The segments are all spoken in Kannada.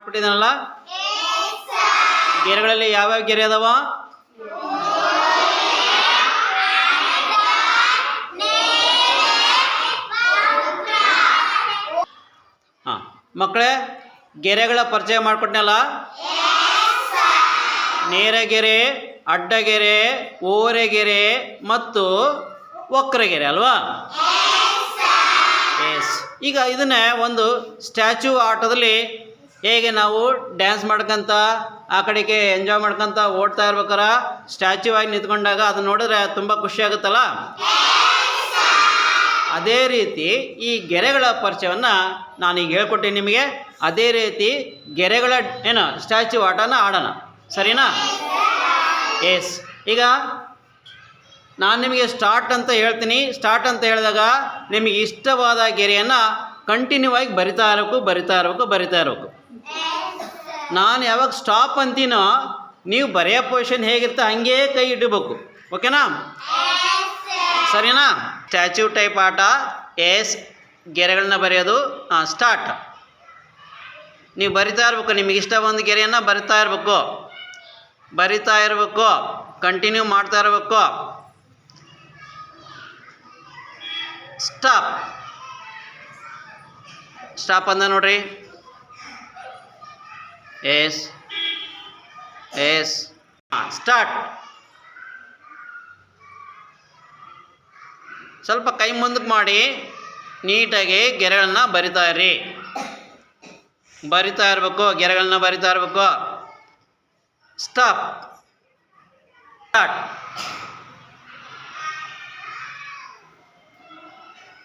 ಬಿಟ್ಟಿದ್ದಾನಲ್ಲ. ಗೆರೆಗಳಲ್ಲಿ ಯಾವ್ಯಾವ ಗೆರೆ ಅದಾವ? ಹಾಂ ಮಕ್ಕಳೇ, ಗೆರೆಗಳ ಪರಿಚಯ ಮಾಡಿಕೊಟ್ನಲ್ಲ. ನೇರಗೆರೆ, ಅಡ್ಡಗೆರೆ, ಓರೆಗೆರೆ ಮತ್ತು ವಕ್ರಗೆರೆ ಅಲ್ವಾ? ಎಸ್. ಈಗ ಇದನ್ನೇ ಒಂದು ಸ್ಟ್ಯಾಚ್ಯೂ ಆಟದಲ್ಲಿ ಹೇಗೆ ನಾವು ಡ್ಯಾನ್ಸ್ ಮಾಡ್ಕೊಂತ ಆ ಕಡೆಗೆ ಎಂಜಾಯ್ ಮಾಡ್ಕೊತ ಓಡ್ತಾ ಇರ್ಬೇಕಾರ ಸ್ಟ್ಯಾಚ್ಯೂ ಆಗಿ ನಿಂತ್ಕೊಂಡಾಗ ಅದನ್ನ ನೋಡಿದ್ರೆ ತುಂಬ ಖುಷಿ ಆಗುತ್ತಲ್ಲ. ಅದೇ ರೀತಿ ಈ ಗೆರೆಗಳ ಪರಿಚಯವನ್ನು ನಾನೀಗ ಹೇಳ್ಕೊಟ್ಟೆ ನಿಮಗೆ. ಅದೇ ರೀತಿ ಗೆರೆಗಳ ಸ್ಟ್ಯಾಚ್ಯೂ ಆಟನ ಆಡೋಣ, ಸರಿನಾ? ಎಸ್. ಈಗ ನಾನು ನಿಮಗೆ ಸ್ಟಾರ್ಟ್ ಅಂತ ಹೇಳ್ತೀನಿ. ಸ್ಟಾರ್ಟ್ ಅಂತ ಹೇಳಿದಾಗ ನಿಮಗೆ ಇಷ್ಟವಾದ ಗೆರೆಯನ್ನು ಕಂಟಿನ್ಯೂ ಆಗಿ ಬರಿತಾ ಇರಬೇಕು. ನಾನು ಯಾವಾಗ ಸ್ಟಾಪ್ ಅಂತೀನೋ ನೀವು ಬರೆಯೋ ಪೊಸಿಷನ್ ಹೇಗಿರುತ್ತೆ ಹಂಗೇ ಕೈ ಇಡಬೇಕು. ಓಕೆನಾ? ಸರಿನಾ? ಸ್ಟ್ಯಾಚ್ಯೂ ಟೈಪ್ ಆಟ. ಎಸ್. ಗೆರೆಗಳನ್ನ ಬರೆಯೋದು. ಸ್ಟಾರ್ಟ್. ನೀವು ಬರಿತಾ ಇರಬೇಕು. ನಿಮಗೆ ಇಷ್ಟ ಒಂದು ಗೆರೆಯನ್ನು ಬರಿತಾ ಇರಬೇಕು. ಕಂಟಿನ್ಯೂ ಮಾಡ್ತಾ ಇರಬೇಕು. ಸ್ಟಾಪ್ ಅಂದ ನೋಡ್ರಿ. ಎಸ್. ಸ್ಟಾರ್ಟ್. ಸ್ವಲ್ಪ ಕೈ ಮುಂದಕ್ಕೆ ಮಾಡಿ ನೀಟಾಗಿ ಗೆರೆಗಳನ್ನ ಬರಿತಾ ಇರಬೇಕು. ಗೆರೆಗಳನ್ನ ಬರಿತಾ ಇರಬೇಕು. ಸ್ಟಾರ್ಟ್.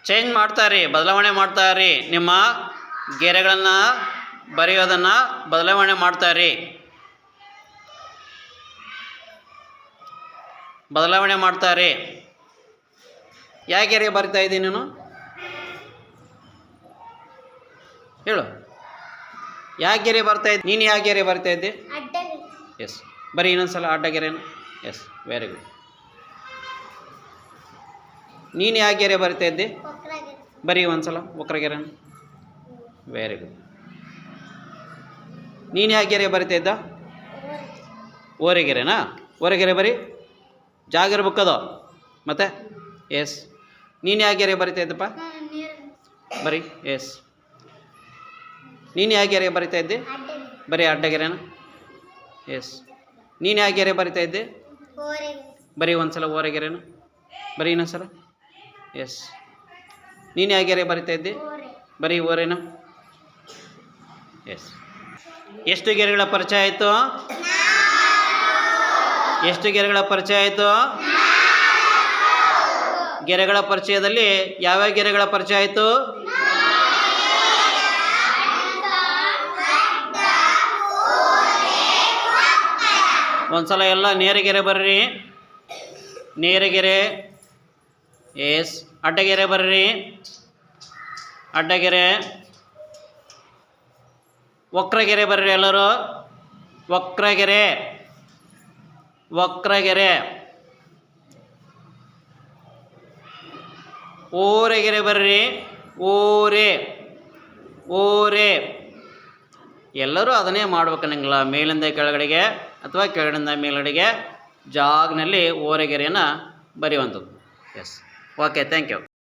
ಚೇಂಜ್ ಬದಲಾವಣೆ ಮಾಡ್ತಾ ಇರಿ. ನಿಮ್ಮ ಗೆರೆಗಳನ್ನು ಬರೆಯೋದನ್ನು ಬದಲಾವಣೆ ಮಾಡ್ತಾ ಇರಿ. ಯಾವ ಗೆರೆ ಬರಿತಾ ಇದ್ದೀನಿ ನೀನು? ಹೇಳು. ಯಾವ ಗೆರೆ ಬರ್ತಾ ಇದ್ದೆ ನೀನು? ಯಾವ ಗೆರೆ ಬರ್ತಾ ಇದ್ದೆ? ಎಸ್. ಬರೀ ಇನ್ನೊಂದ್ಸಲ ಅಡ್ಡಗೆರೆನ. S, very good. ನೀನು ಯಾವ ಗೆರೆ ಬರ್ತಾ ಇದ್ದೆ? ಬರೀ ಒಂದ್ಸಲ ವಕ್ರಗೆರೆನ. Very good. ನೀನು ಯಾವ ಗೆರೆ ಬರಿತಾ ಇದ್ದ? ಓರೆಗೆರೆನಾ? ಓರೆಗೆರೆ ಬರೀ ಜಾಗ ಇರ್ಬೇಕದು ಮತ್ತೆ. ಎಸ್. ನೀನು ಯಾವ ಗೆರೆ ಬರಿತಾ ಇದ್ದಪ್ಪ? ಬರೀ. ಎಸ್. ನೀನು ಯಾವ ಗೆರೆ ಬರಿತಾ ಇದ್ದೆ? ಬರೀ ಅಡ್ಡಗೆರೆನಾ? ಎಸ್. ನೀನು ಯಾವ ಗೆರೆ ಬರಿತಾ ಇದ್ದೆ? ಬರೀ ಒಂದ್ಸಲ ಓರೆಗೆರೆನಾ? ಬರೀ ಇನ್ನೊಂದ್ಸಲ. ಎಸ್. ನೀನು ಯಾವ ಗೆರೆ ಬರಿತಾ ಇದ್ದೆ? ಬರೀ ಓರೆನಾ? ಎಸ್. ಎಷ್ಟು ಗೆರೆಗಳ ಪರಿಚಯ ಆಯಿತು? ಗೆರೆಗಳ ಪರಿಚಯದಲ್ಲಿ ಯಾವ್ಯಾವ ಗೆರೆಗಳ ಪರಿಚಯ ಆಯಿತು? ಒಂದ್ಸಲ ಎಲ್ಲ ನೇರಗೆರೆ ಬರ್ರಿ. ನೇರಗೆರೆ. ಎಸ್. ಅಡ್ಡಗೆರೆ ಬರ್ರಿ. ಅಡ್ಡಗೆರೆ. ವಕ್ರಗೆರೆ ಬರ್ರಿ ಎಲ್ಲರೂ. ವಕ್ರಗೆರೆ. ಓರೆಗೆರೆ ಬರ್ರಿ. ಓರೆ. ಎಲ್ಲರೂ ಅದನ್ನೇ ಮಾಡ್ಬೇಕು ನಿಂಗಲ್ಲ. ಮೇಲಿಂದ ಕೆಳಗಡೆಗೆ ಅಥವಾ ಕೆಳಗಡೆಯಿಂದ ಮೇಲ್ಗಡೆಗೆ ಜಾಗ್ನಲ್ಲಿ ಓರೆಗೆರೆಯನ್ನು ಬರೆಯುವಂಥದ್ದು. ಎಸ್. Okay, thank you.